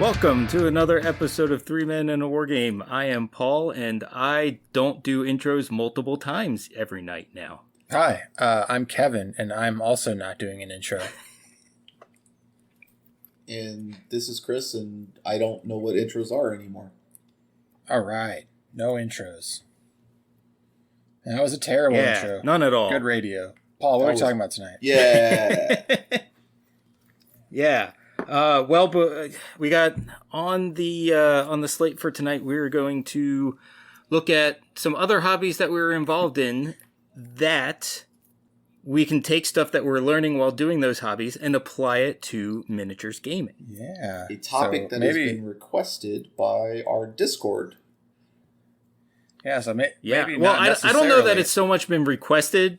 Welcome to another episode of Three Men in a War Game. I am Paul, and I don't do intros multiple times every night now. Hi, I'm Kevin, and I'm also not doing an intro. And this is Chris, and I don't know what intros are anymore. All right, no intros. That was a terrible intro. None at all. Good radio. Paul, what are we talking about tonight? Yeah. Yeah. But we got on the slate for tonight. We're going to look at some other hobbies that we were involved in that we can take stuff that we're learning while doing those hobbies and apply it to miniatures gaming. Yeah. A topic that has been requested by our Discord. Yeah, so maybe well, not I don't know that it's so much been requested.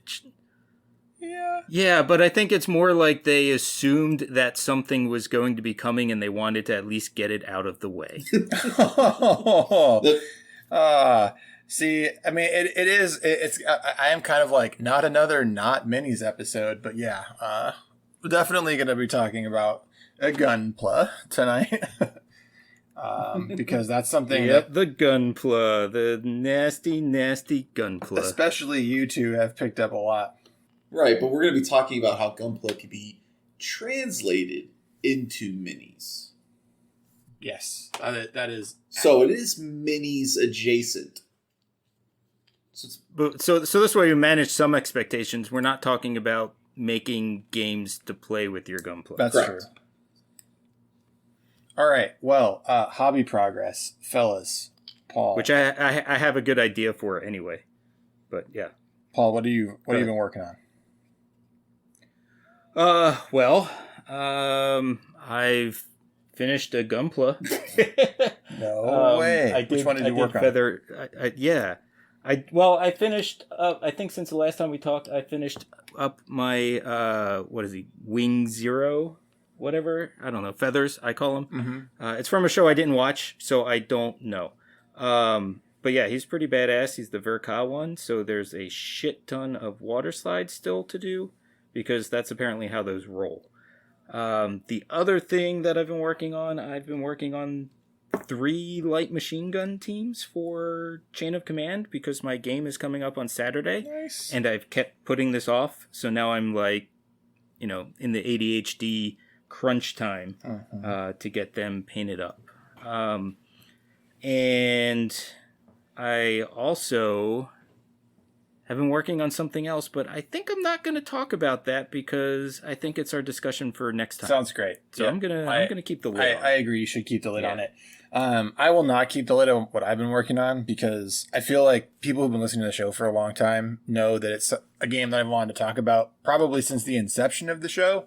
Yeah, but I think it's more like they assumed that something was going to be coming and they wanted to at least get it out of the way. See, I mean, I am kind of like not another not minis episode, but yeah, we're definitely going to be talking about a Gunpla tonight. Because that's something the Gunpla, the nasty, nasty Gunpla. Especially you two have picked up a lot. Right, but we're going to be talking about how Gunpla can be translated into minis. Yes, that is. So it is minis adjacent. So this way we manage some expectations. We're not talking about making games to play with your Gunpla. That's Correct. True. All right, well, hobby progress, fellas. Paul. Which I have a good idea for anyway. But yeah. Paul, what have you been working on? I've finished a Gunpla. No way. Which one did you work on? I finished up, I think since the last time we talked, I finished up my, Wing Zero, whatever. I don't know, Feathers, I call him. Mm-hmm. It's from a show I didn't watch, so I don't know. But yeah, he's pretty badass. He's the Verka one, so there's a shit ton of water slides still to do, because that's apparently how those roll. The other thing that I've been working on 3 light machine gun teams for Chain of Command, because my game is coming up on Saturday. Nice. And I've kept putting this off, so now I'm like, in the ADHD crunch time to get them painted up. And I also have been working on something else, but I think I'm not going to talk about that because I think it's our discussion for next time. Sounds great. So yeah, I'm gonna keep the lid on. I agree. You should keep the lid on it. I will not keep the lid on what I've been working on because I feel like people who've been listening to the show for a long time know that it's a game that I've wanted to talk about probably since the inception of the show.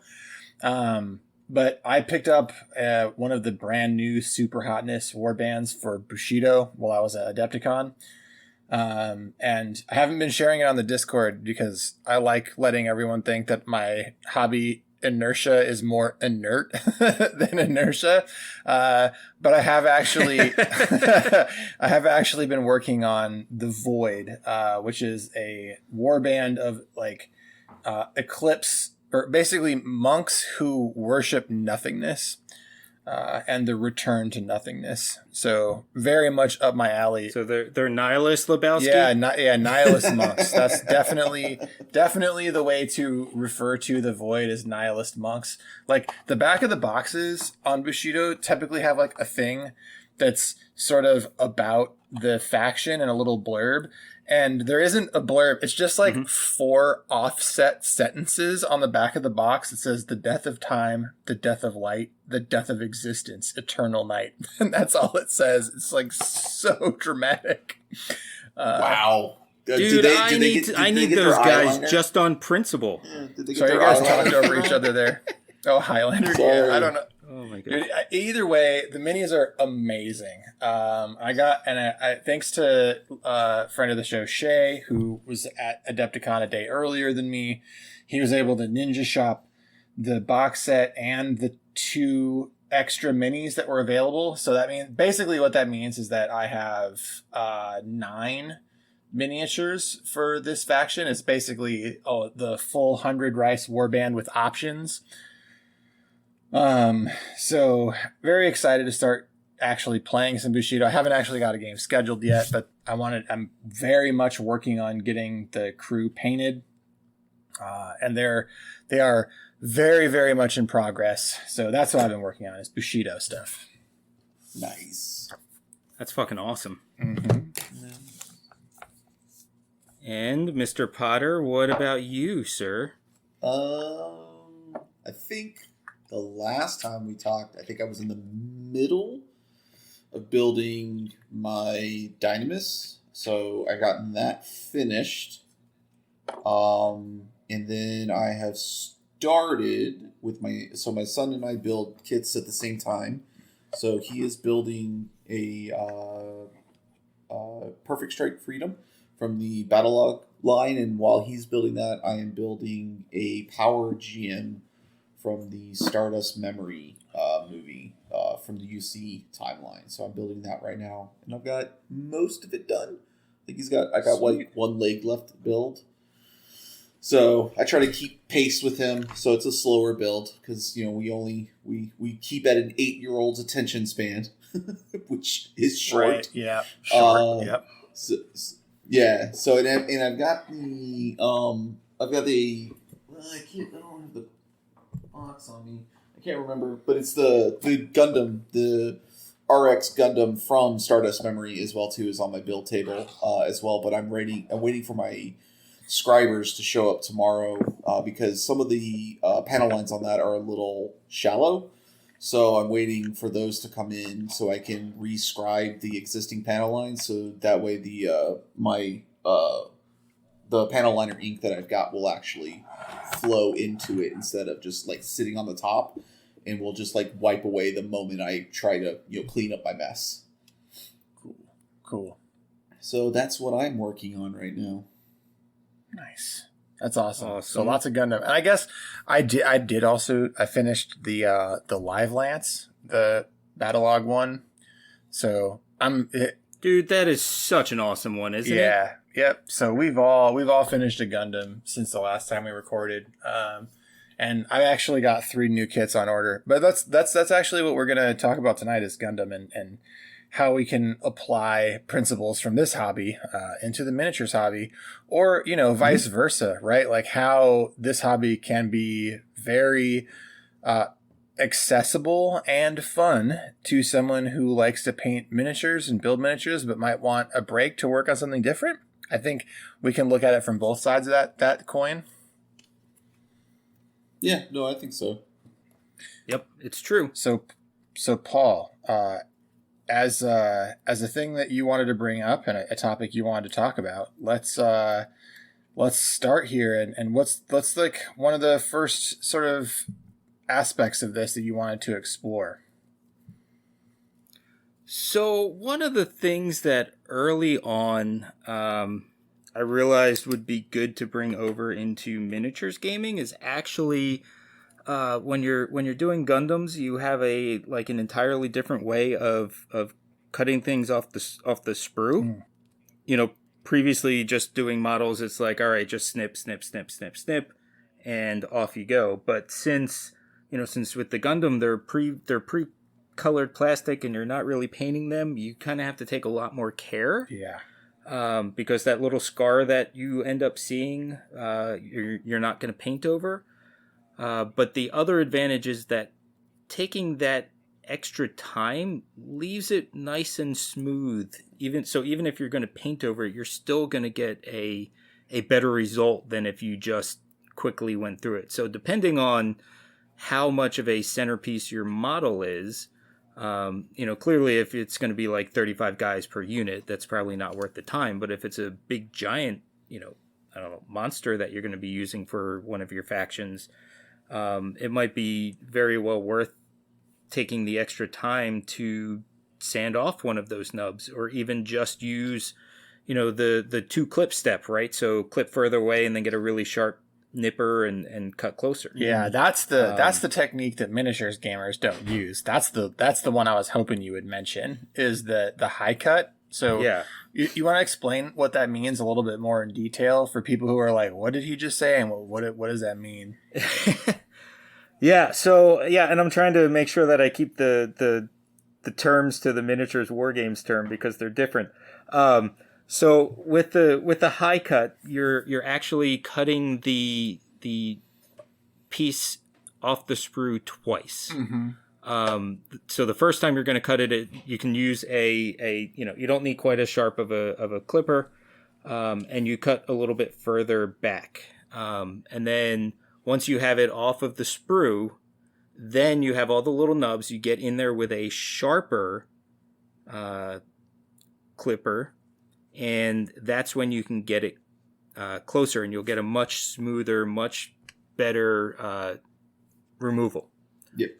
But I picked up one of the brand new super hotness warbands for Bushido while I was at Adepticon. And I haven't been sharing it on the Discord because I like letting everyone think that my hobby inertia is more inert than inertia. But I have actually, been working on The Void, which is a warband of Eclipse, or basically monks who worship nothingness. And the return to nothingness. So very much up my alley. So they're nihilist, Lebowski? Yeah, nihilist monks. That's definitely the way to refer to the Void as nihilist monks. Like the back of the boxes on Bushido typically have like a thing that's sort of about the faction and a little blurb. And there isn't a blurb. It's just like 4 offset sentences on the back of the box. It says the death of time, the death of light, the death of existence, eternal night. And that's all it says. It's like so dramatic. Wow. Dude, I need those guys just on principle. Sorry, you guys talked over each other there. Oh, Highlander. Yeah, I don't know. Oh my god! Dude, either way, the minis are amazing. I thanks to a friend of the show, Shay, who was at Adepticon a day earlier than me. He was able to ninja shop the box set and the 2 extra minis that were available. So that means basically what that means is that I have 9 miniatures for this faction. It's basically the full 100 rice warband with options. So very excited to start actually playing some Bushido. I haven't actually got a game scheduled yet, but I'm very much working on getting the crew painted. And they are very, very much in progress. So that's what I've been working on is Bushido stuff. Nice. That's fucking awesome. Mm-hmm. And Mr. Potter, what about you, sir? I think the last time we talked, I think I was in the middle of building my Dynamis. So I gotten that finished. And then I have started with my son and I build kits at the same time. So he is building a Perfect Strike Freedom from the Battlelog line, and while he's building that, I am building a Power GM from the Stardust Memory movie from the UC timeline. So I'm building that right now, and I've got most of it done. I think I got like one leg left to build. So I try to keep pace with him, so it's a slower build because we keep at an 8-year-old's attention span, which is short. Right. Yeah. Short. Yep. Yeah. So and I've got the I don't have the box on me. I can't remember, but it's the Gundam, the RX Gundam from Stardust Memory as well too is on my build table as well. But I'm waiting for my scribers to show up tomorrow because some of the panel lines on that are a little shallow. So I'm waiting for those to come in so I can rescribe the existing panel lines. So that way the panel liner ink that I've got will actually flow into it instead of just like sitting on the top, and will just like wipe away the moment I try to clean up my mess. Cool. So that's what I'm working on right now. Nice. That's awesome. So lots of Gundam. And I guess I finished the Live Lance, the Battlelog one. So dude, that is such an awesome one, isn't it? Yeah. Yep. So we've all finished a Gundam since the last time we recorded. And I actually got 3 new kits on order. But that's actually what we're gonna talk about tonight is Gundam and how we can apply principles from this hobby into the miniatures hobby, or vice versa, right? Like how this hobby can be very accessible and fun to someone who likes to paint miniatures and build miniatures, but might want a break to work on something different. I think we can look at it from both sides of that coin. Yeah, no, I think so. Yep, it's true. So Paul, as a thing that you wanted to bring up and a topic you wanted to talk about, let's start here and what's like one of the first sort of aspects of this that you wanted to explore. So one of the things that early on I realized would be good to bring over into miniatures gaming is actually when you're doing Gundams, you have an entirely different way of cutting things off the sprue. Previously just doing models, it's like, all right, just snip, snip, snip, snip, snip, and off you go. But since with the Gundam, they're pre-colored plastic and you're not really painting them, you kind of have to take a lot more care. Yeah. Because that little scar that you end up seeing, you're not going to paint over. But the other advantage is that taking that extra time leaves it nice and smooth. Even if you're going to paint over it, you're still going to get a better result than if you just quickly went through it. So depending on how much of a centerpiece your model is, clearly if it's going to be like 35 guys per unit, that's probably not worth the time. But if it's a big giant, monster that you're going to be using for one of your factions, it might be very well worth taking the extra time to sand off one of those nubs, or even just use, the 2 clip step, right? So clip further away and then get a really sharp nipper and cut closer. Yeah, that's the technique that miniatures gamers don't use. That's the one I was hoping you would mention, is the high cut. So yeah, you want to explain what that means a little bit more in detail for people who are like, what did he just say, and what does that mean? Yeah. So yeah, and I'm trying to make sure that I keep the terms to the miniatures war games term because they're different. So with the high cut, you're actually cutting the piece off the sprue twice. Mm-hmm. So the first time you're going to cut it, you can use a you don't need quite as sharp of a clipper, and you cut a little bit further back, and then once you have it off of the sprue, then you have all the little nubs. You get in there with a sharper uh, clipper, and that's when you can get it closer, and you'll get a much smoother, much better removal. Yep.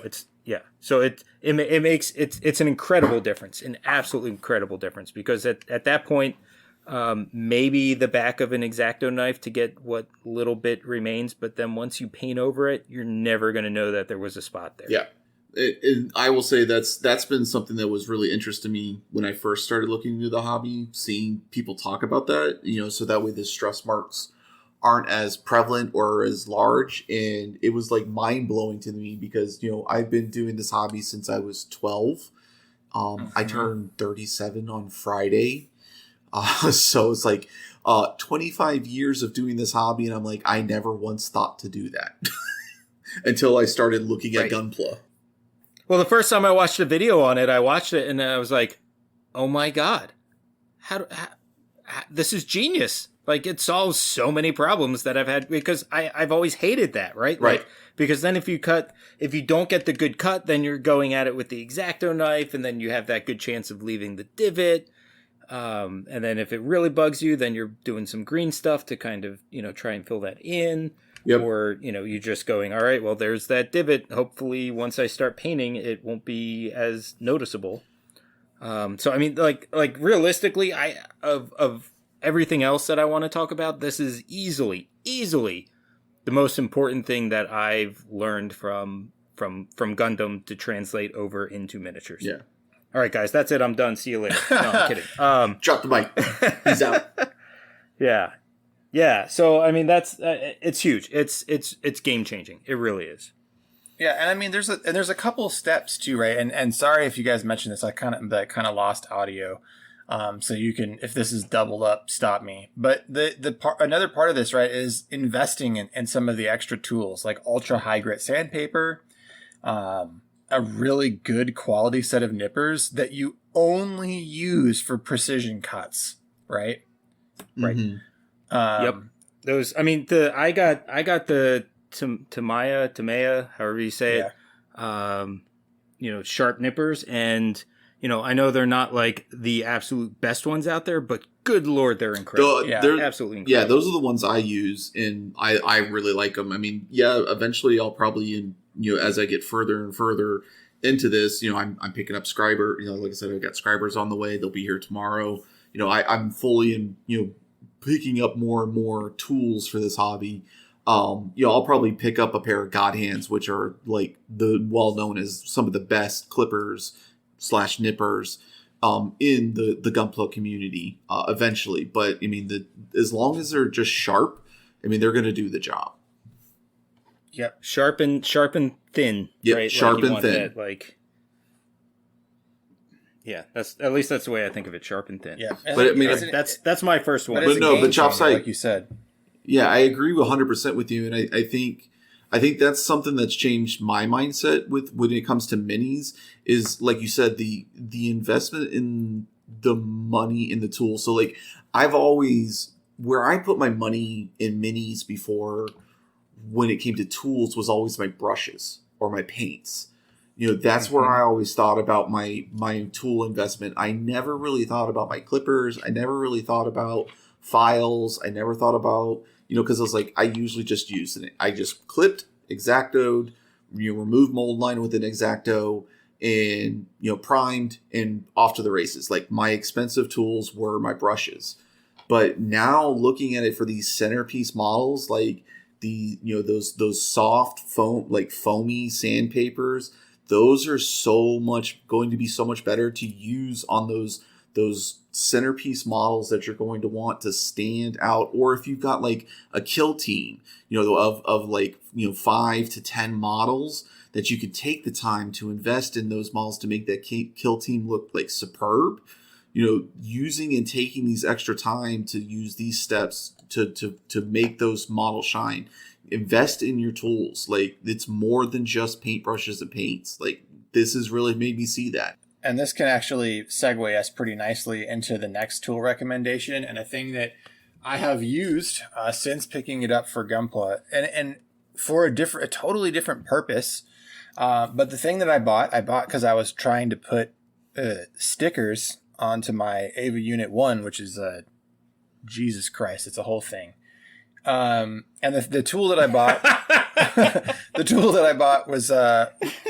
It's yeah. So it makes it's an incredible difference, an absolutely incredible difference, because at that point, maybe the back of an X-Acto knife to get what little bit remains, but then once you paint over it, you're never going to know that there was a spot there. Yeah. I will say that's been something that was really interesting to me when I first started looking into the hobby, seeing people talk about that, so that way the stress marks aren't as prevalent or as large. And it was like mind blowing to me because, I've been doing this hobby since I was 12. I turned 37 on Friday. So it's like 25 years of doing this hobby. And I'm like, I never once thought to do that until I started looking at Gunpla. Well, the first time I watched a video on it, I watched it and I was like, "Oh my god, how this is genius!" Like it solves so many problems that I've had because I've always hated that, right? Right. Like, because then if you don't get the good cut, then you're going at it with the X-Acto knife, and then you have that good chance of leaving the divot. And then if it really bugs you, then you're doing some green stuff to kind of try and fill that in. Yep. Or, you're just going, all right, well, there's that divot. Hopefully, once I start painting, it won't be as noticeable. So, I mean, like realistically, of everything else that I want to talk about, this is easily the most important thing that I've learned from Gundam to translate over into miniatures. Yeah. All right, guys, that's it. I'm done. See you later. No, I'm kidding. Drop the mic. He's out. Yeah. Yeah, so I mean that's it's huge. It's game changing. It really is. Yeah, and I mean there's a couple of steps too, right? And sorry if you guys mentioned this, I kind of lost audio. So you can, if this is doubled up, stop me. But another part of this, right, is investing in some of the extra tools like ultra high grit sandpaper, a really good quality set of nippers that you only use for precision cuts, right? Right. Mm-hmm. Yep. Those. I mean, I got the Tamaya, however you say it. Sharp nippers, and I know they're not like the absolute best ones out there, but good lord, they're incredible. They're absolutely incredible. Yeah, those are the ones I use, and I really like them. I mean, yeah, eventually I'll probably, as I get further and further into this, I'm picking up Scriber. Like I said, I've got Scribers on the way. They'll be here tomorrow. I'm fully in, picking up more and more tools for this hobby. I'll probably pick up a pair of God Hands, which are like well known as some of the best clippers / nippers in the Gunpla community eventually. But I mean, as long as they're just sharp, I mean, they're going to do the job. Yep, sharp and thin. Yep, right? sharp and thin. That, yeah, that's the way I think of it, sharp and thin. Yeah, but I mean, that's my first one. But Chopside, like you said. Yeah, I agree 100% with you, and I think that's something that's changed my mindset with when it comes to minis. Is like you said, the investment in the money in the tool. So like I've always, where I put my money in minis before, when it came to tools, was always my brushes or my paints. That's where I always thought about my tool investment. I never really thought about my clippers. I never really thought about files. I never thought about, because I was like, I usually just used it. I just clipped, X-Actoed, removed mold line with an X-Acto, and, primed, and off to the races. Like my expensive tools were my brushes. But now looking at it for these centerpiece models, like those soft foam, like foamy sandpapers, those are going to be so much better to use on those those centerpiece models that you're going to want to stand out, or if you've got like a kill team, of like 5 to 10 models that you could take the time to invest in those models to make that kill team look like superb. Using and taking these extra time to use these steps to make those models shine. Invest in your tools. Like, it's more than just paintbrushes and paints. Like, this has really made me see that. And this can actually segue us pretty nicely into the next tool recommendation, and a thing that I have used since picking it up for Gunpla, and for a totally different purpose. But the thing that I bought because I was trying to put stickers onto my Ava Unit 1, which is Jesus Christ, it's a whole thing. And the tool that I bought, was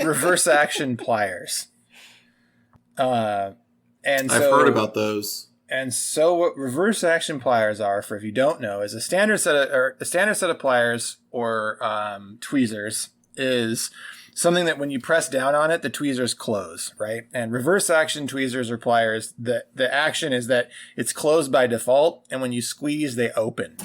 reverse action pliers. And I've heard about those. And so what reverse action pliers are, for if you don't know, is a standard set of pliers or tweezers is something that when you press down on it, the tweezers close, right? And reverse action tweezers or pliers, the action is that it's closed by default, and when you squeeze, they open.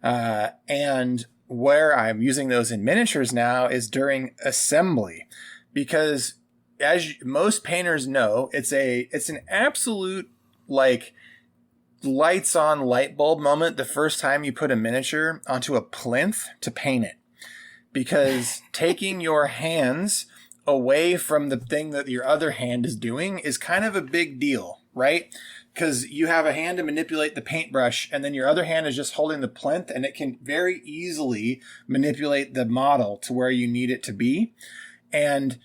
And where I'm using those in miniatures now is during assembly, because as most painters know, it's an absolute like lights on light bulb moment the first time you put a miniature onto a plinth to paint it. Because taking your hands away from the thing that your other hand is doing is kind of a big deal, right? Because you have a hand to manipulate the paintbrush, and then your other hand is just holding the plinth, and it can very easily manipulate the model to where you need it to be. And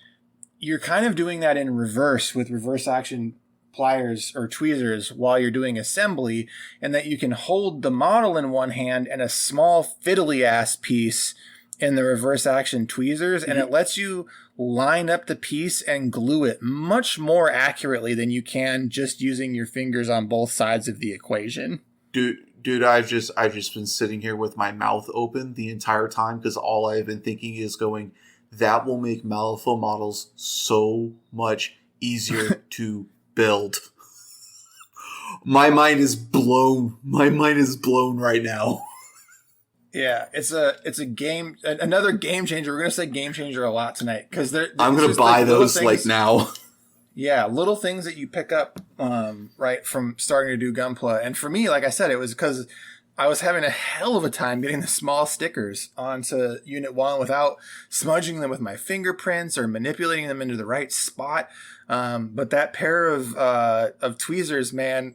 you're kind of doing that in reverse with reverse action pliers or tweezers while you're doing assembly, and that you can hold the model in one hand and a small fiddly ass piece in the reverse action tweezers, and it lets you line up the piece and glue it much more accurately than you can just using your fingers on both sides of the equation. Dude, I've just been sitting here with my mouth open the entire time, because all I've been thinking is going, that will make Malifaux models so much easier to build. My mind is blown. My mind is blown right now. Yeah, it's another game changer. We're gonna say game changer a lot tonight, because I'm gonna buy those like now. Yeah, little things that you pick up right from starting to do Gunpla. And for me, like I said, it was because I was having a hell of a time getting the small stickers onto Unit 1 without smudging them with my fingerprints or manipulating them into the right spot. But that pair of tweezers, man,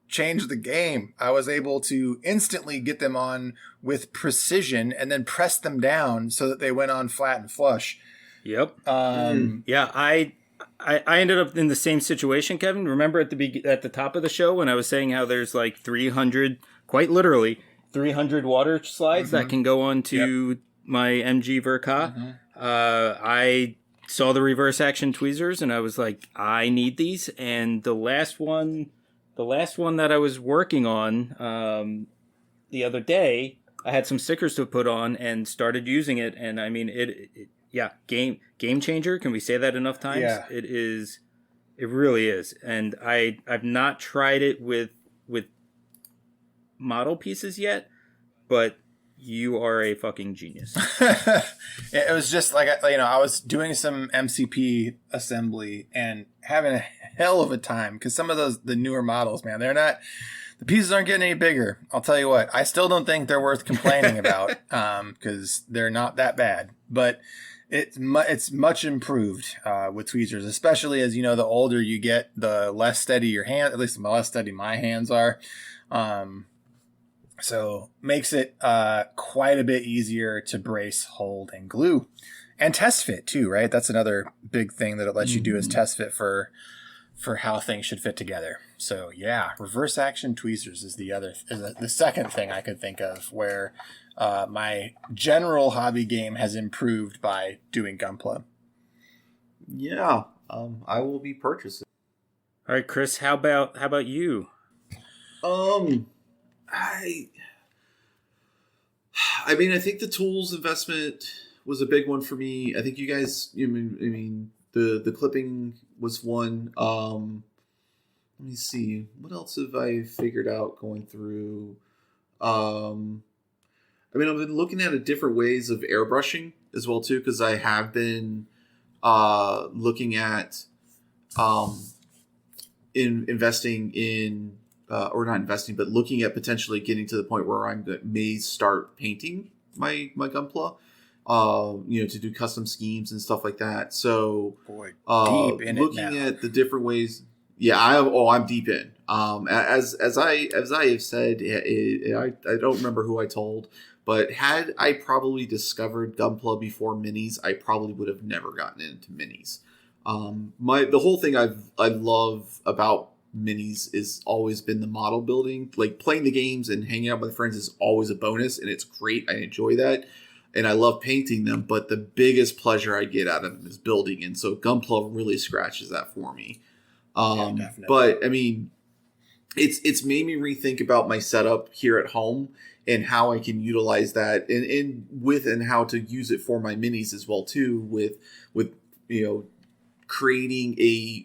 changed the game. I was able to instantly get them on with precision and then press them down so that they went on flat and flush. Yep. Yeah, I ended up in the same situation, Kevin. Remember at the top of the show when I was saying how there's like 300, quite literally 300 water slides that can go onto my MG Verka. I saw the reverse action tweezers and I was like, I need these. And the last one that I was working on the other day, I had some stickers to put on and started using it. And I mean, game changer. Can we say that enough times? Yeah. It is. It really is. And I've not tried it with model pieces yet, but you are a fucking genius. It was just like, I was doing some MCP assembly and having a hell of a time, because some of the newer models, man, the pieces aren't getting any bigger. I'll tell you what, I still don't think they're worth complaining about, because they're not that bad, but it's much improved with tweezers, especially as, the older you get, the less steady your hand, at least the less steady my hands are. So makes it quite a bit easier to brace, hold, and glue, and test fit too, right? That's another big thing that it lets you do, is test fit for how things should fit together. So yeah, reverse action tweezers is the second thing I could think of where my general hobby game has improved by doing Gunpla. Yeah, I will be purchasing. All right, Chris, how about you? I mean, I think the tools investment was a big one for me. I think you guys, the clipping was one. let me see. What else have I figured out going through? Um, I mean, I've been looking at different ways of airbrushing as well too, because I have been looking at um, investing in or not investing, but looking at potentially getting to the point where I may start painting my Gunpla. To do custom schemes and stuff like that. So, Boy, deep in looking it now. at the different ways. Yeah, I'm deep in. As I have said, I don't remember who I told, but had I probably discovered Gunpla before minis, I probably would have never gotten into minis. The whole thing I love about minis is always been the model building. Like playing the games and hanging out with friends is always a bonus, and it's great. I enjoy that, and I love painting them. But the biggest pleasure I get out of them is building, and so Gunpla really scratches that for me. Definitely. But I mean, it's made me rethink about my setup here at home and how I can utilize that and how to use it for my minis as well too, with creating a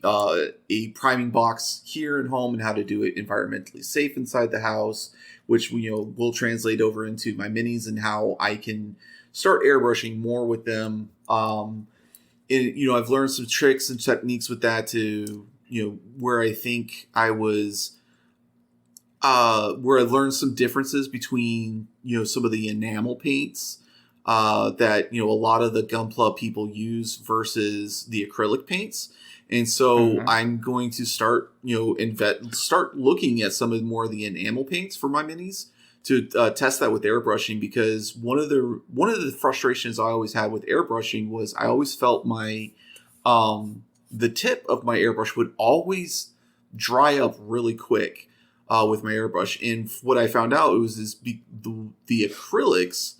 priming box here at home and how to do it environmentally safe inside the house, which will translate over into my minis and how I can start airbrushing more with them. I've learned some tricks and techniques with that to where I think I was where I learned some differences between some of the enamel paints that a lot of the Gunpla people use versus the acrylic paints. And so I'm going to start start looking at some of more of the enamel paints for my minis to test that with airbrushing, because one of the frustrations I always had with airbrushing was I always felt my the tip of my airbrush would always dry up really quick with my airbrush. And what I found out the acrylics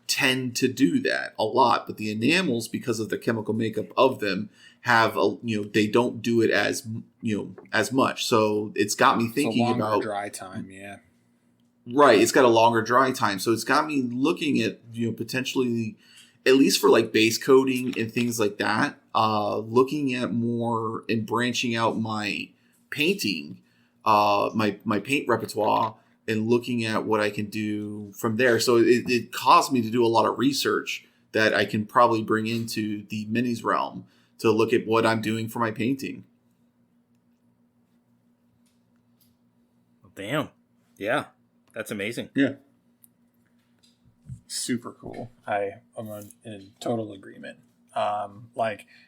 tend to do that a lot, but the enamels, because of the chemical makeup of them, have they don't do it as as much. So it's got me thinking about dry time. Yeah, right. It's got a longer dry time, so it's got me looking at potentially, at least for like base coating and things like that, looking at more and branching out my painting, my paint repertoire, and looking at what I can do from there. So it caused me to do a lot of research that I can probably bring into the minis realm to look at what I'm doing for my painting. Damn. Yeah. That's amazing. Yeah. Super cool. I'm in total agreement. Yeah.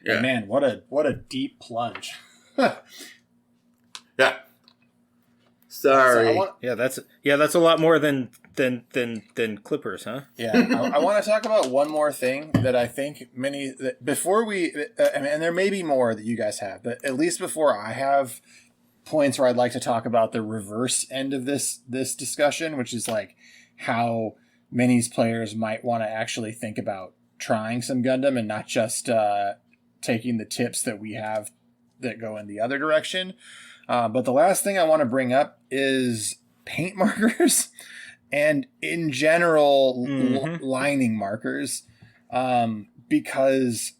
Man, what a deep plunge. Yeah. Sorry. That's a lot more than clippers, huh? Yeah, I want to talk about one more thing that I think before we, and there may be more that you guys have, but at least before I have points where I'd like to talk about the reverse end of this discussion, which is like how minis players might want to actually think about trying some Gundam and not just taking the tips that we have that go in the other direction. But the last thing I want to bring up is paint markers and in general lining markers, because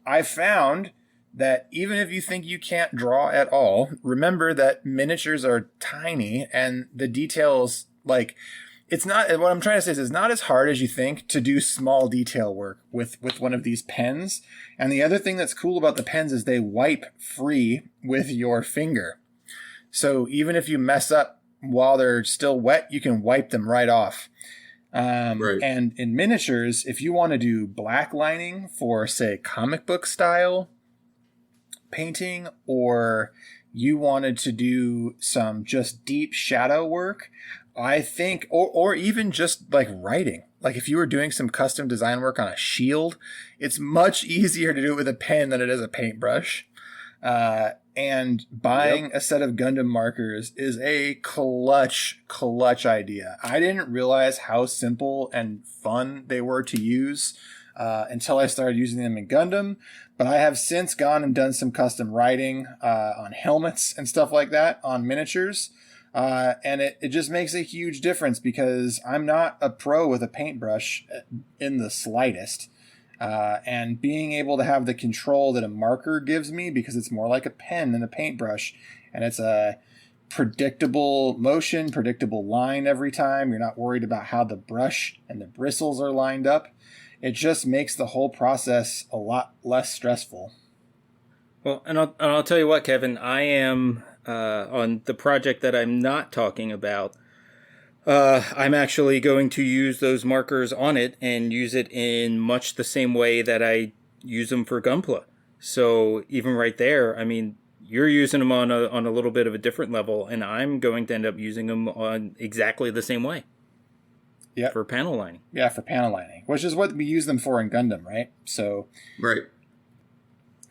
I found that even if you think you can't draw at all, remember that miniatures are tiny and the details, like, it's not, what I'm trying to say is it's not as hard as you think to do small detail work with one of these pens. And the other thing that's cool about the pens is they wipe free with your finger. So even if you mess up while they're still wet, you can wipe them right off. Right. And in miniatures, if you want to do black lining for, say, comic book style painting, or you wanted to do some just deep shadow work, I think, or even just like writing, like if you were doing some custom design work on a shield, it's much easier to do it with a pen than it is a paintbrush. And buying a set of Gundam markers is a clutch idea. I didn't realize how simple and fun they were to use until I started using them in Gundam. But I have since gone and done some custom writing on helmets and stuff like that on miniatures. And it just makes a huge difference because I'm not a pro with a paintbrush in the slightest. And being able to have the control that a marker gives me, because it's more like a pen than a paintbrush, and it's a predictable motion, predictable line every time. You're not worried about how the brush and the bristles are lined up. It just makes the whole process a lot less stressful. Well, and I'll tell you what, Kevin, I am on the project that I'm not talking about. I'm actually going to use those markers on it and use it in much the same way that I use them for Gunpla. So even right there, I mean, you're using them on a little bit of a different level, and I'm going to end up using them on exactly the same way. Yeah, for panel lining. Yeah, for panel lining, which is what we use them for in Gundam, right? So right.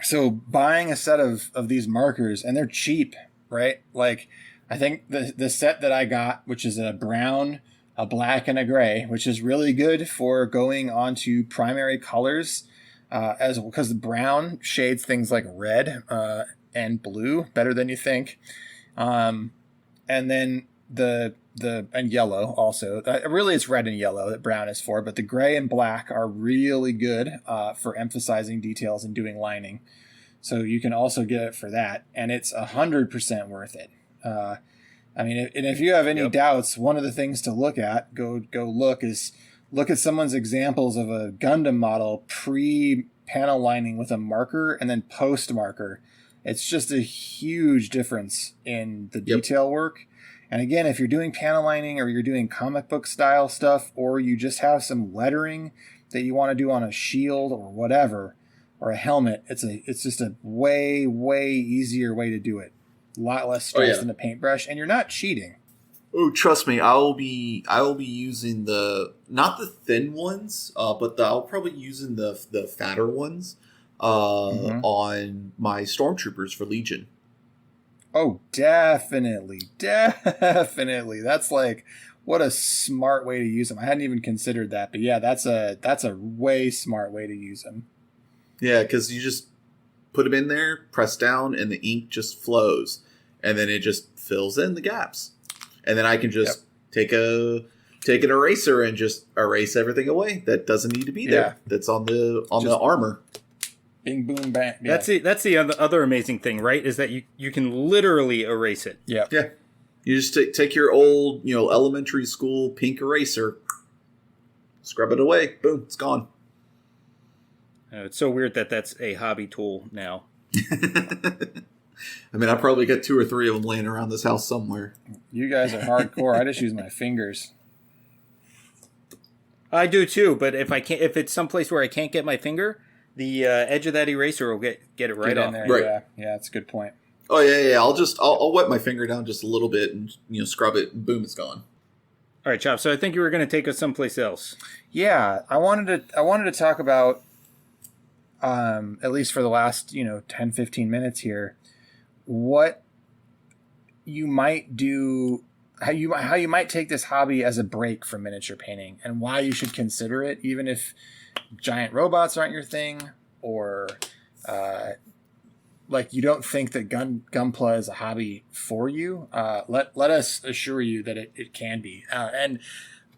So buying a set of these markers, and they're cheap, right? Like, I think the set that I got, which is a brown, a black, and a gray, which is really good for going onto primary colors, because the brown shades things like red and blue better than you think, and then and yellow also. Really, it's red and yellow that brown is for, but the gray and black are really good for emphasizing details and doing lining. So you can also get it for that, and it's 100% worth it. I mean, and if you have any doubts, one of the things to look at, go look at someone's examples of a Gundam model pre-panel lining with a marker and then post-marker. It's just a huge difference in the detail work. And again, if you're doing panel lining or you're doing comic book style stuff, or you just have some lettering that you want to do on a shield or whatever, or a helmet, it's just a way easier way to do it. A lot less stress than a paintbrush, and you're not cheating. Oh, trust me, I will be using not the thin ones, but I'll probably using the fatter ones on my stormtroopers for Legion. Oh, definitely. That's like, what a smart way to use them. I hadn't even considered that, but yeah, that's a way smart way to use them. Yeah, because you just put them in there, press down, and the ink just flows, and then it just fills in the gaps, and then I can just take an eraser and just erase everything away that doesn't need to be there. That's on the armor. Bing, boom, bang. Yeah. That's the other amazing thing, right? Is that you can literally erase it. Yeah. You just take your old, elementary school pink eraser, scrub it away, boom, it's gone. It's so weird that that's a hobby tool now. I mean, I probably got 2 or 3 of them laying around this house somewhere. You guys are hardcore. I just use my fingers. I do too, but if it's someplace where I can't get my finger, the edge of that eraser will get it right off. There. Right. Yeah, that's a good point. Oh yeah. I'll wet my finger down just a little bit and scrub it, and boom, it's gone. All right, Chop. So I think you were going to take us someplace else. Yeah, I wanted to talk about, at least for the last 10-15 minutes here, what you might do, how you might take this hobby as a break from miniature painting, and why you should consider it, even if giant robots aren't your thing, or like you don't think that Gunpla is a hobby for you. Let us assure you that it can be. And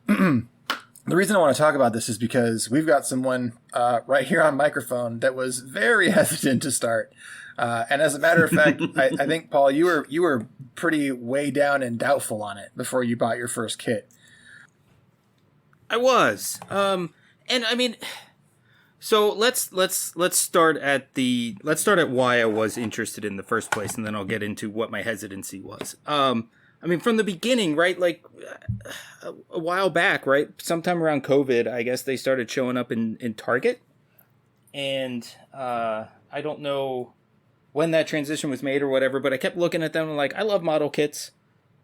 the reason I want to talk about this is because we've got someone right here on microphone that was very hesitant to start. And as a matter of fact, I think, Paul, you were pretty way down and doubtful on it before you bought your first kit. I was. And I mean, so let's start at why I was interested in the first place, and then I'll get into what my hesitancy was. I mean, from the beginning, right? Like a while back, right? Sometime around COVID, I guess they started showing up in Target, and I don't know when that transition was made or whatever, but I kept looking at them and like, I love model kits.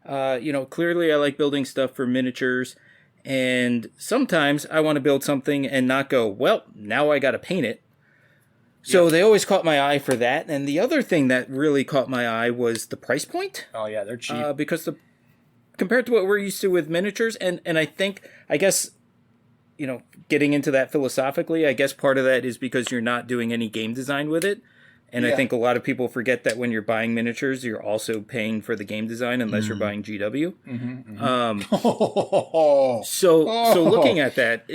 Clearly I like building stuff for miniatures. And sometimes I want to build something and not go, well, now I got to paint it. So they always caught my eye for that. And the other thing that really caught my eye was the price point. Oh, yeah, they're cheap. Because compared to what we're used to with miniatures, and I guess, getting into that philosophically, I guess part of that is because you're not doing any game design with it. And I think a lot of people forget that when you're buying miniatures, you're also paying for the game design unless you're buying GW. So looking at that,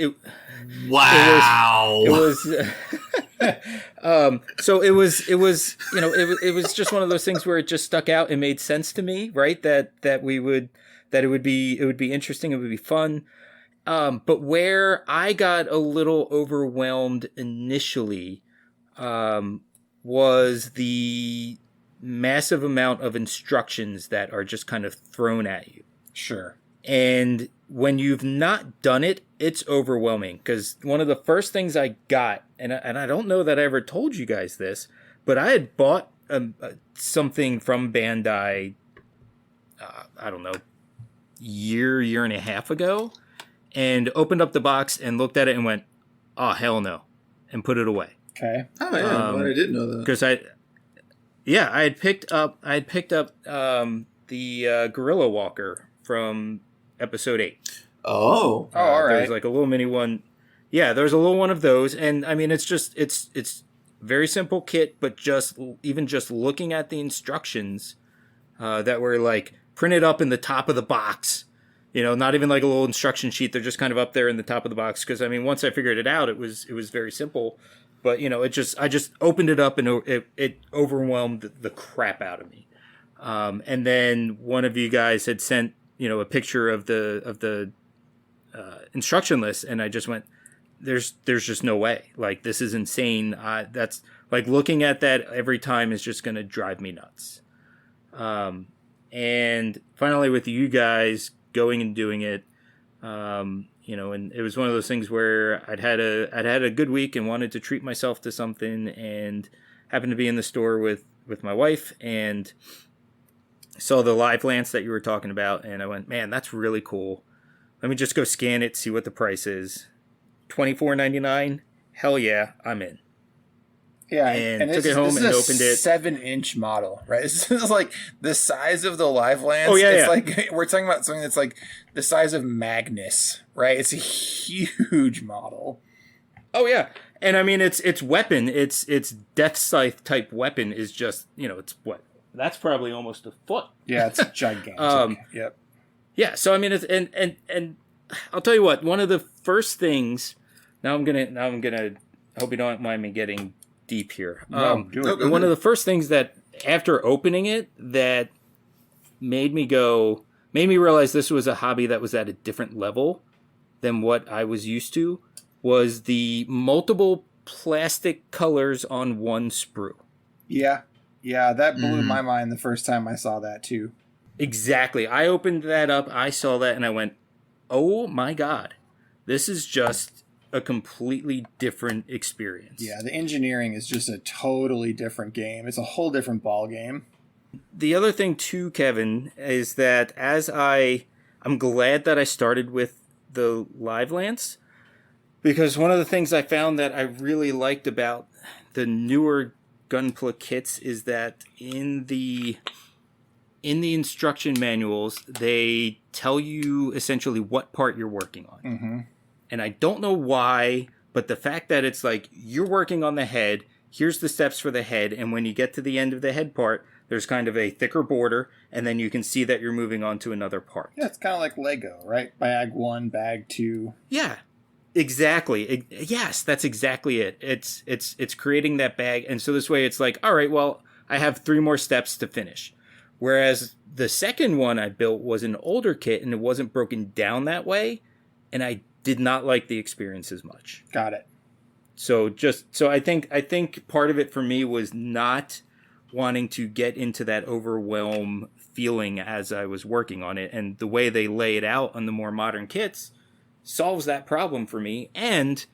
wow, it was so it was it was just one of those things where it just stuck out and made sense to me, right? That it would be interesting, it would be fun. But where I got a little overwhelmed initially was the massive amount of instructions that are just kind of thrown at you. Sure. And when you've not done it, it's overwhelming. Because one of the first things I got, and I don't know that I ever told you guys this, but I had bought something from Bandai, I don't know, year and a half ago, and opened up the box and looked at it and went, oh, hell no, and put it away. Okay. Oh yeah, I didn't know that. Because I had picked up the Gorilla Walker from episode 8. Oh, all right. There's like a little mini one. Yeah, there's a little one of those, and I mean it's very simple kit, but just looking at the instructions that were like printed up in the top of the box. Not even like a little instruction sheet. They're just kind of up there in the top of the box. Because I mean, once I figured it out, it was very simple. But I just opened it up and it overwhelmed the crap out of me. And then one of you guys had sent a picture of the instruction list, and I just went, there's just no way. Like, this is insane. That's like, looking at that every time is just going to drive me nuts. And finally, with you guys going and doing it, and it was one of those things where I'd had a good week and wanted to treat myself to something, and happened to be in the store with my wife and saw the live lance that you were talking about, and I went, man, that's really cool. Let me just go scan it, see what the price is. $24.99. Hell yeah, I'm in. Yeah, and took it home and opened it. 7-inch model, right? This is like the size of the live lance. Oh yeah, it's like we're talking about something that's like the size of Magnus, right? It's a huge model. Oh yeah, and I mean its weapon, its death scythe type weapon is just it's what, that's probably almost a foot. Yeah, it's gigantic. Yep. Yeah, so I mean it's and I'll tell you what, one of the first things. Now I'm gonna. I hope you don't mind me getting deep here. Do it. One of the first things that, after opening it, that made me realize this was a hobby that was at a different level than what I was used to, was the multiple plastic colors on one sprue. Yeah, that blew my mind the first time I saw that too. Exactly. I opened that up, I saw that, and I went, oh my god, this is just a completely different experience. Yeah, the engineering is just a totally different game. It's a whole different ball game. The other thing too, Kevin, is that I'm glad that I started with the Live Lance, because one of the things I found that I really liked about the newer Gunpla kits is that in the instruction manuals, they tell you essentially what part you're working on. Mm-hmm. And I don't know why, but the fact that it's like, you're working on the head, here's the steps for the head, and when you get to the end of the head part, there's kind of a thicker border, and then you can see that you're moving on to another part. Yeah, it's kind of like Lego, right? Bag 1, bag 2. Yeah, exactly. Yes, that's exactly it. It's creating that bag, and so this way it's like, all right, well, I have 3 more steps to finish. Whereas the second one I built was an older kit, and it wasn't broken down that way, and I did not like the experience as much. Got it. So I think part of it for me was not wanting to get into that overwhelm feeling as I was working on it, and the way they lay it out on the more modern kits solves that problem for me. And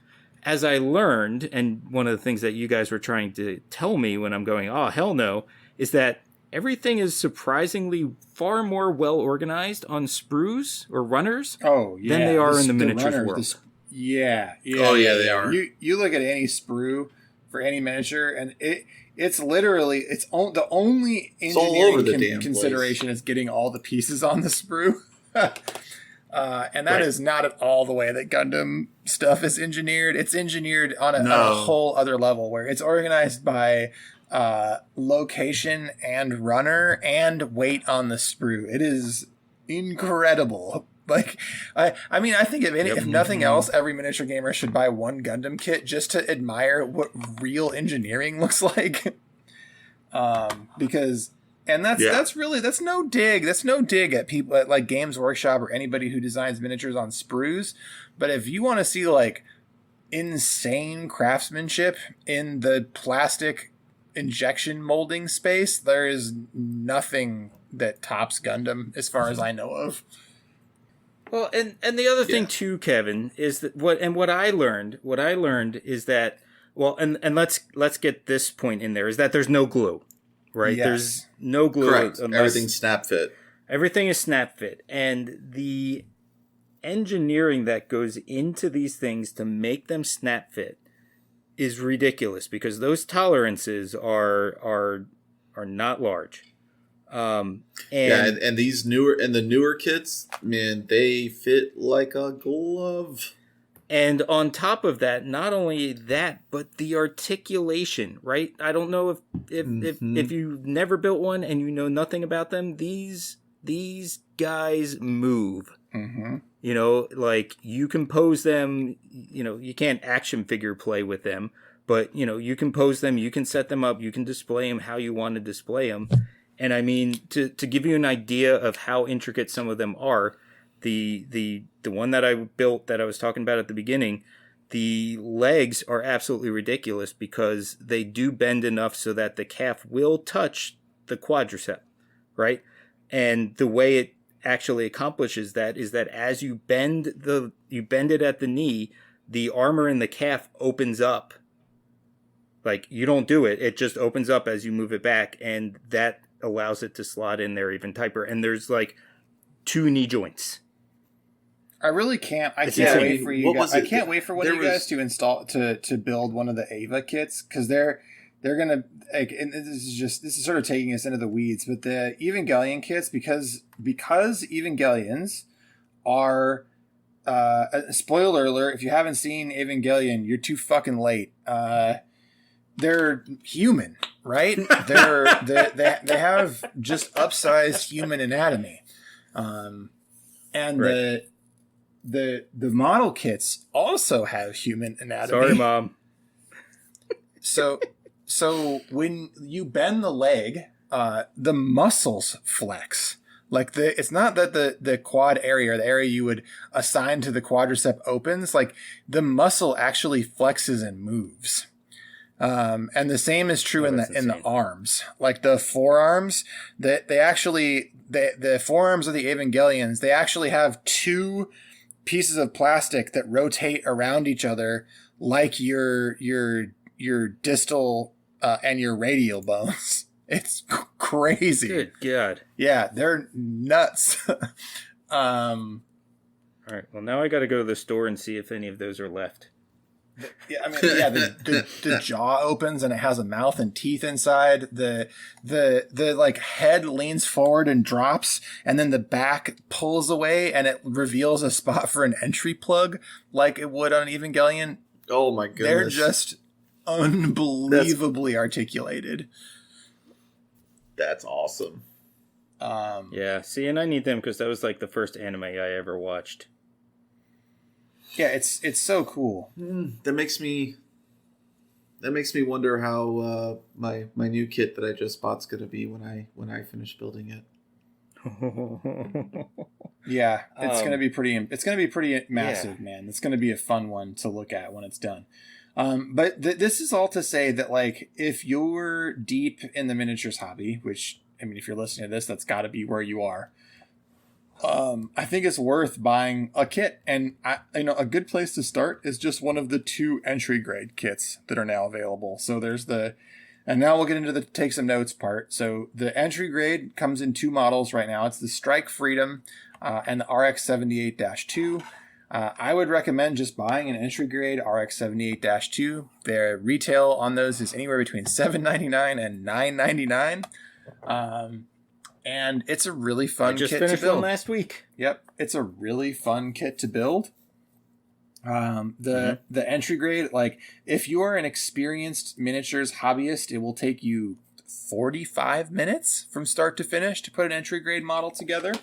as I learned, and one of the things that you guys were trying to tell me when I'm going, oh hell no, is that everything is surprisingly far more well organized on sprues or runners than they are in the miniatures world. Yeah. Oh yeah, they are. You look at any sprue for any miniature, and it's literally the only engineering consideration is getting all the pieces on the sprue. And that is not at all the way that Gundam stuff is engineered. It's engineered on a whole other level, where it's organized by location and runner and weight on the sprue. It is incredible. Like, I mean, I think if nothing else, every miniature gamer should buy one Gundam kit just to admire what real engineering looks like. Because, and that's no dig at people at like Games Workshop or anybody who designs miniatures on sprues. But if you want to see like insane craftsmanship in the plastic injection molding space, there is nothing that tops Gundam as far as I know of. Well, and the other thing too, Kevin, is that what I learned is that, well, and let's get this point in there, is that there's no glue, right? Yes. There's no glue. Correct. Everything's snap fit. Everything is snap fit, and the engineering that goes into these things to make them snap fit is ridiculous, because those tolerances are not large. And these newer kits, man, they fit like a glove. And on top of that, not only that, but the articulation, right? I don't know if you've never built one and you know nothing about them, these guys move. Mm-hmm. You know, like, you can pose them, you know, you can't action figure play with them, but, you know, you can pose them, you can set them up, you can display them how you want to display them. And I mean, to give you an idea of how intricate some of them are, the one that I built that I was talking about at the beginning, the legs are absolutely ridiculous because they do bend enough so that the calf will touch the quadricep, right? And the way it actually accomplishes that is that as you bend it at the knee, the armor in the calf opens up. Like, you don't do it, it just opens up as you move it back, and that allows it to slot in there even tighter. And there's like 2 knee joints. I really can't. I can't wait for you guys. I can't wait for one of you guys to install to build one of the Ava kits, because they're gonna like. And this is sort of taking us into the weeds, but the Evangelion kits, because Evangelions are spoiler alert. If you haven't seen Evangelion, you're too fucking late. They're human, right? They have just upsized human anatomy, and right. The model kits also have human anatomy. Sorry, Mom. So when you bend the leg, the muscles flex. Like it's not that the quad area, or the area you would assign to the quadricep, opens. Like, the muscle actually flexes and moves. And the same is true in the arms. Like, the forearms, the forearms of the Evangelions, they actually have 2 pieces of plastic that rotate around each other, like your distal and your radial bones. It's crazy. Good God. Yeah, they're nuts. All right. Well, now I got to go to the store and see if any of those are left. Yeah, I mean, yeah, the jaw opens and it has a mouth and teeth inside. The like head leans forward and drops, and then the back pulls away and it reveals a spot for an entry plug, like it would on Evangelion. Oh my goodness. They're just unbelievably articulated. That's awesome. Yeah, see, and I need them because that was like the first anime I ever watched. Yeah, it's so cool. That makes me wonder how my new kit that I just bought's gonna be when I finish building it. Yeah, it's gonna be pretty massive, man. It's gonna be a fun one to look at when it's done. But this is all to say that, like, if you're deep in the miniatures hobby, which, I mean, if you're listening to this, that's got to be where you are. I think it's worth buying a kit, and a good place to start is just one of the 2 entry grade kits that are now available. So and now we'll get into the take some notes part. So the entry grade comes in 2 models right now. It's the Strike Freedom and the RX-78-2. I would recommend just buying an entry grade RX-78-2. Their retail on those is anywhere between $7.99 and $9.99. And it's a really fun kit to build. I just finished one last week. Yep. It's a really fun kit to build. The entry grade, like if you are an experienced miniatures hobbyist, it will take you 45 minutes from start to finish to put an entry grade model together.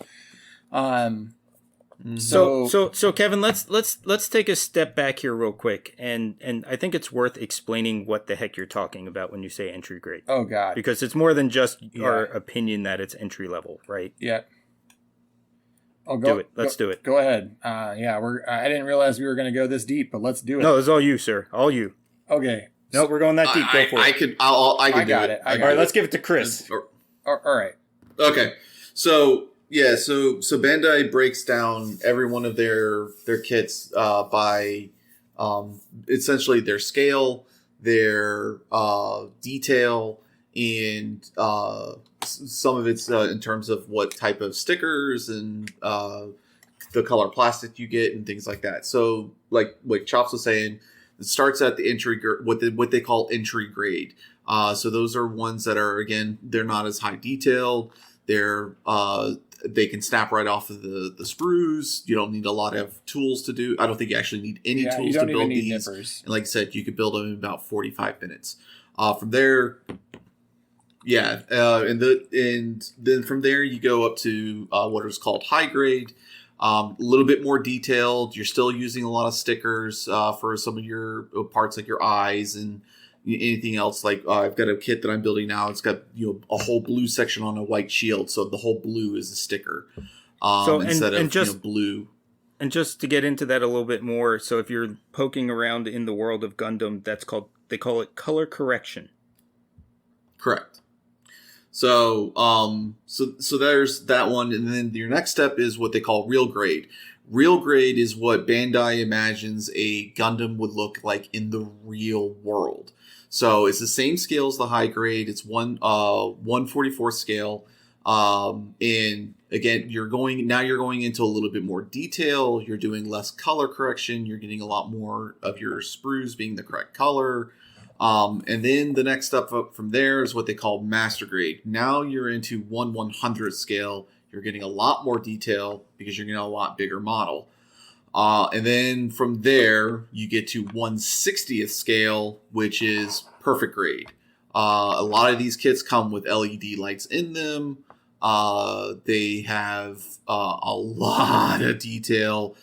So Kevin, let's take a step back here real quick, and I think it's worth explaining what the heck you're talking about when you say entry grade. Oh God, because it's more than just our opinion that it's entry level, right? Yeah. Oh, do it. Let's do it. Go ahead. I didn't realize we were going to go this deep, but let's do it. No, it's all you, sir. All you. Okay. No, we're going that deep. Go for it. I can do it. All right, let's give it to Chris. All right. Okay. So Bandai breaks down every one of their kits by essentially their scale, their detail, and some of it's in terms of what type of stickers and the color plastic you get and things like that. So like Chops was saying, it starts at the entry what they call entry grade. So those are ones that are, again, they're not as high detailed. They can snap right off of the sprues. You don't need a lot of tools to do. I don't think you actually need any tools to build these. Nippers. And like I said, you could build them in about 45 minutes. From there, and then from there you go up to what is called high grade. A little bit more detailed. You're still using a lot of stickers for some of your parts, like your eyes and anything else. Like I've got a kit that I'm building now. It's got a whole blue section on a white shield, so the whole blue is a sticker instead of blue. And just to get into that a little bit more, so if you're poking around in the world of Gundam, they call it color correction. Correct. So so there's that one, and then your next step is what they call real grade. Real grade is what Bandai imagines a Gundam would look like in the real world. So it's the same scale as the high grade. It's 1/44 scale. And again, you're going into a little bit more detail. You're doing less color correction. You're getting a lot more of your sprues being the correct color. And then the next step up from there is what they call master grade. Now you're into 1/100th scale. You're getting a lot more detail because you're getting a lot bigger model. And then from there, you get to 1/60th scale, which is perfect grade. A lot of these kits come with LED lights in them. They have a lot of detail.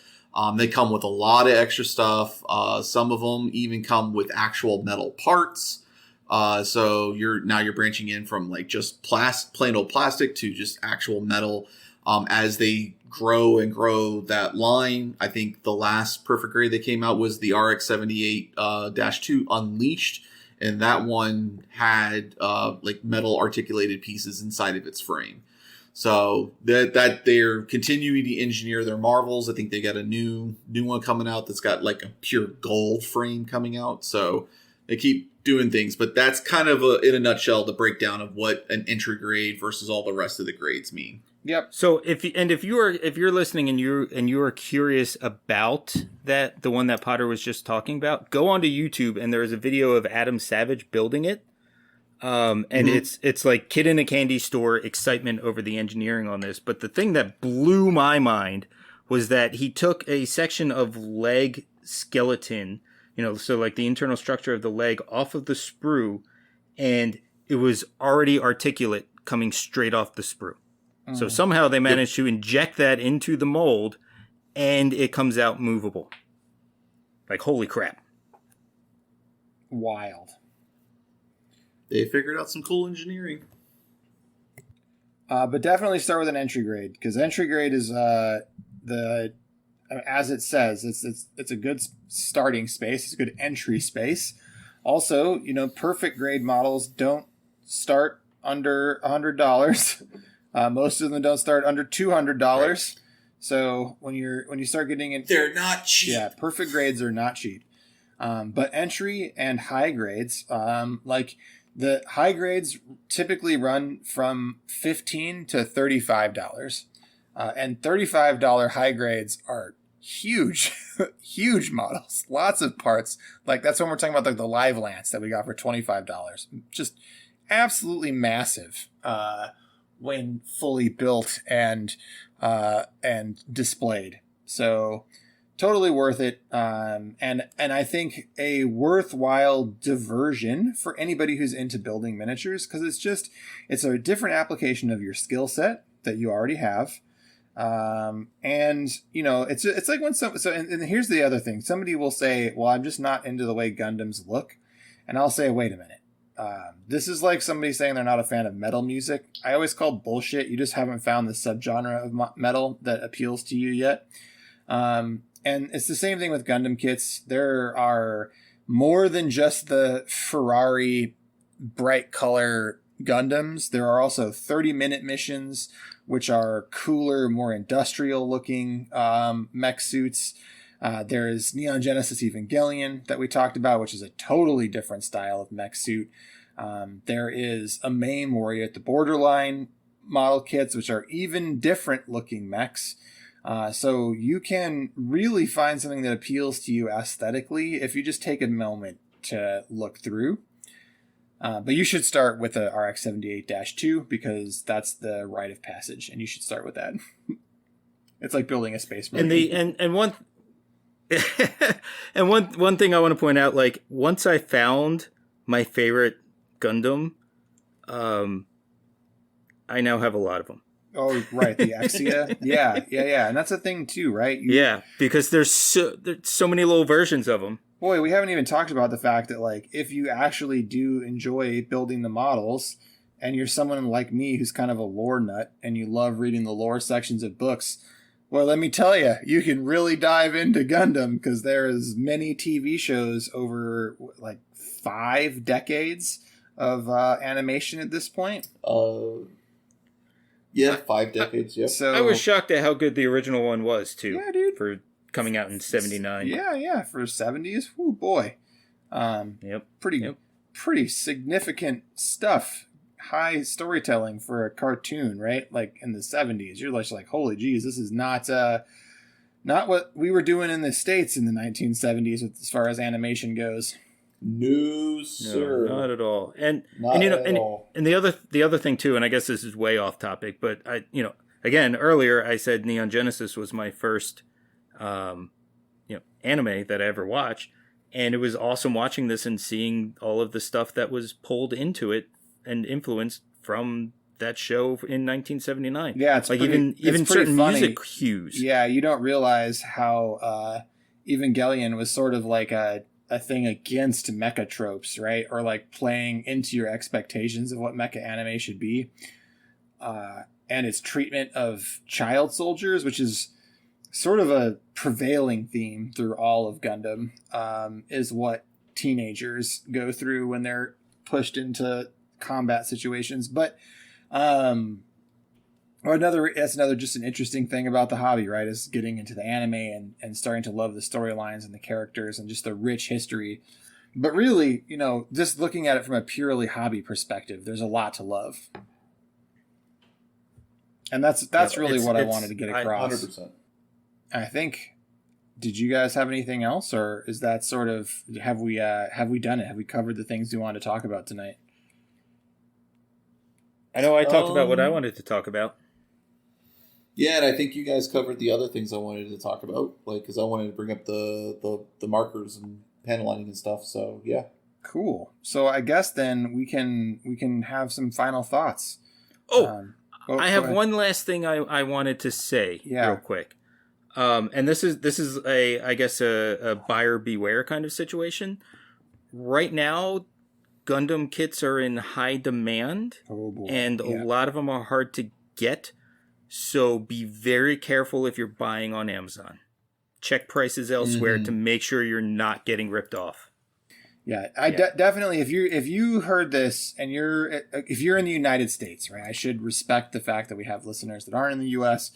They come with a lot of extra stuff. Some of them even come with actual metal parts. So you're branching in from like just plain old plastic to just actual metal. As they grow and grow that line, I think the last perfect grade that came out was the RX-78-2 Unleashed, and that one had like metal articulated pieces inside of its frame. So that they're continuing to engineer their Marvels. I think they got a new one coming out that's got like a pure gold frame coming out. So they keep doing things, but that's kind of in a nutshell the breakdown of what an entry grade versus all the rest of the grades mean. Yep. So if you're listening and you are curious about the one that Potter was just talking about, go onto YouTube and there is a video of Adam Savage building it. And it's like kid in a candy store excitement over the engineering on this. But the thing that blew my mind was that he took a section of leg skeleton, so like the internal structure of the leg off of the sprue, and it was already articulate coming straight off the sprue. So somehow they managed to inject that into the mold and it comes out movable. Like, holy crap. Wild. They figured out some cool engineering. But definitely start with an entry grade, because entry grade is as it says, it's a good starting space. It's a good entry space. Also, perfect grade models don't start under $100. Most of them don't start under $200. Right. So when you start getting in, they're not cheap. Yeah, perfect grades are not cheap. But entry and high grades, like the high grades typically run from $15 to $35. And $35 high grades are huge, huge models, lots of parts. Like that's when we're talking about like the Live Lance that we got for $25. Just absolutely massive when fully built and displayed. So totally worth it. And I think a worthwhile diversion for anybody who's into building miniatures, because it's a different application of your skill set that you already have. And it's like when and here's the other thing. Somebody will say, well, I'm just not into the way Gundams look. And I'll say, wait a minute. This is like somebody saying they're not a fan of metal music. I always call bullshit. You just haven't found the subgenre of metal that appeals to you yet. And it's the same thing with Gundam kits. There are more than just the Ferrari bright color Gundams. There are also 30-minute missions, which are cooler, more industrial looking mech suits. There is Neon Genesis Evangelion that we talked about, which is a totally different style of mech suit. There is a main warrior at the borderline model kits, which are even different looking mechs. So you can really find something that appeals to you aesthetically if you just take a moment to look through. But you should start with the RX-78-2 because that's the rite of passage, and you should start with that. It's like building a space marine. And one and one thing I want to point out, like once I found my favorite Gundam, I now have a lot of them. Oh, right, the Exia. yeah, and that's a thing too, right? Yeah, because there's so many little versions of them. Boy, we haven't even talked about the fact that, like, if you actually do enjoy building the models, and you're someone like me who's kind of a lore nut, and you love reading the lore sections of books, well, let me tell you, you can really dive into Gundam, because there is many TV shows over, like, 5 decades of animation at this point. Yeah, 5 decades, yeah. So, I was shocked at how good the original one was, too. Yeah, dude. For coming out in 79. Yeah, for 70s. Whoo, boy. Yep. Pretty significant stuff. High storytelling for a cartoon, right? Like in the 70s. You're just like, holy geez, this is not what we were doing in the States in the 1970s as far as animation goes. No, sir. No, not at all. And all. And the other thing too, and I guess this is way off topic, but again, earlier I said Neon Genesis was my first anime that I ever watched, and it was awesome watching this and seeing all of the stuff that was pulled into it and influenced from that show in 1979. Yeah, it's like pretty, even certain funny. Music cues. Yeah, you don't realize how Evangelion was sort of like a thing against mecha tropes, right? Or like playing into your expectations of what mecha anime should be. And its treatment of child soldiers, which is sort of a prevailing theme through all of Gundam, is what teenagers go through when they're pushed into combat situations. But that's another just an interesting thing about the hobby, right? Is getting into the anime and starting to love the storylines and the characters and just the rich history. But really, just looking at it from a purely hobby perspective, there's a lot to love. And that's really what I wanted to get across. 100%. I think, did you guys have anything else, or is that sort of, have we done it? Have we covered the things we wanted to talk about tonight? I know I talked about what I wanted to talk about. Yeah, and I think you guys covered the other things I wanted to talk about, like because I wanted to bring up the markers and panel lining and stuff. So yeah, cool. So I guess then we can have some final thoughts. I have one last thing I wanted to say real quick. And this is a buyer beware kind of situation. Right now, Gundam kits are in high demand, and a lot of them are hard to get. So be very careful if you're buying on Amazon. Check prices elsewhere to make sure you're not getting ripped off. Yeah, definitely. If you heard this and if you're in the United States, right? I should respect the fact that we have listeners that aren't in the U.S.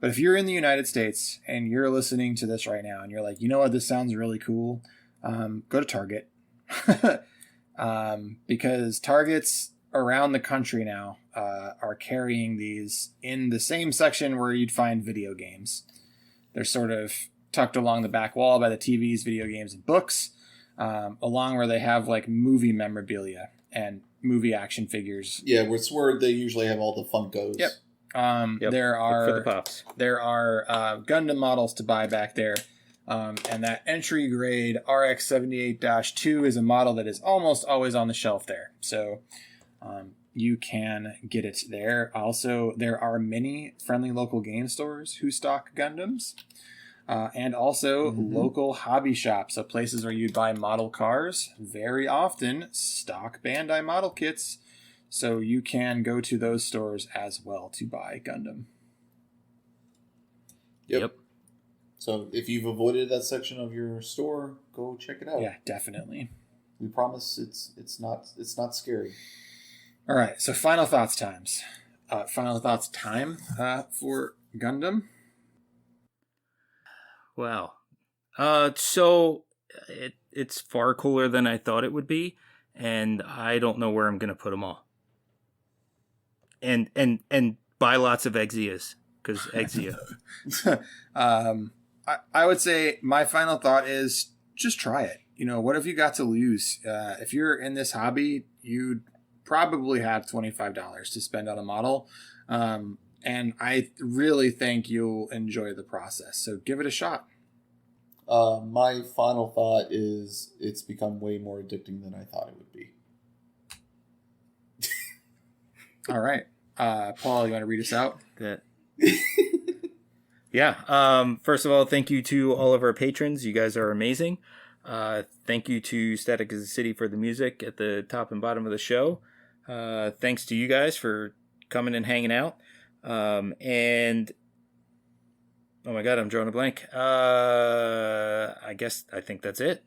But if you're in the United States and you're listening to this right now and you're like, you know what, this sounds really cool, go to Target. Because Targets around the country now are carrying these in the same section where you'd find video games. They're sort of tucked along the back wall by the TVs, video games, and books, along where they have like movie memorabilia and movie action figures. Yeah, it's where they usually have all the Funkos. Yep. There are for the pops. There are Gundam models to buy back there. And that entry grade RX 78-2 is a model that is almost always on the shelf there. So you can get it there. Also, there are many friendly local game stores who stock Gundams. And also local hobby shops, so places where you'd buy model cars, very often stock Bandai model kits. So you can go to those stores as well to buy Gundam. Yep. So if you've avoided that section of your store, go check it out. Yeah, definitely. We promise it's not scary. All right, so final thoughts time for Gundam. Wow. So it's far cooler than I thought it would be, and I don't know where I'm gonna put them all. And buy lots of Exias, because Exia. I would say my final thought is just try it. You know, what have you got to lose? If you're in this hobby, you'd probably have $25 to spend on a model. And I really think you'll enjoy the process. So give it a shot. My final thought is it's become way more addicting than I thought it would be. All right. Paul, you want to read us out? Yeah. First of all, thank you to all of our patrons. You guys are amazing. Thank you to Static as a City for the music at the top and bottom of the show. Thanks to you guys for coming and hanging out. And oh my god, I'm drawing a blank. I think that's it.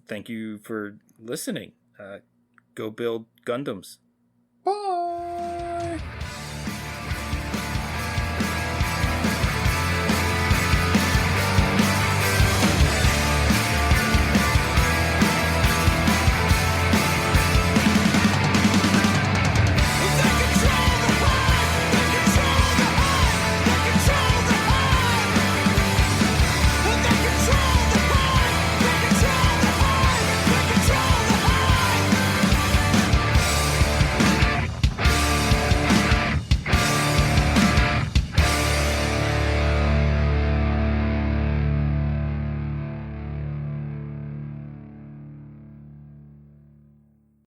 Thank you for listening. Go build Gundams.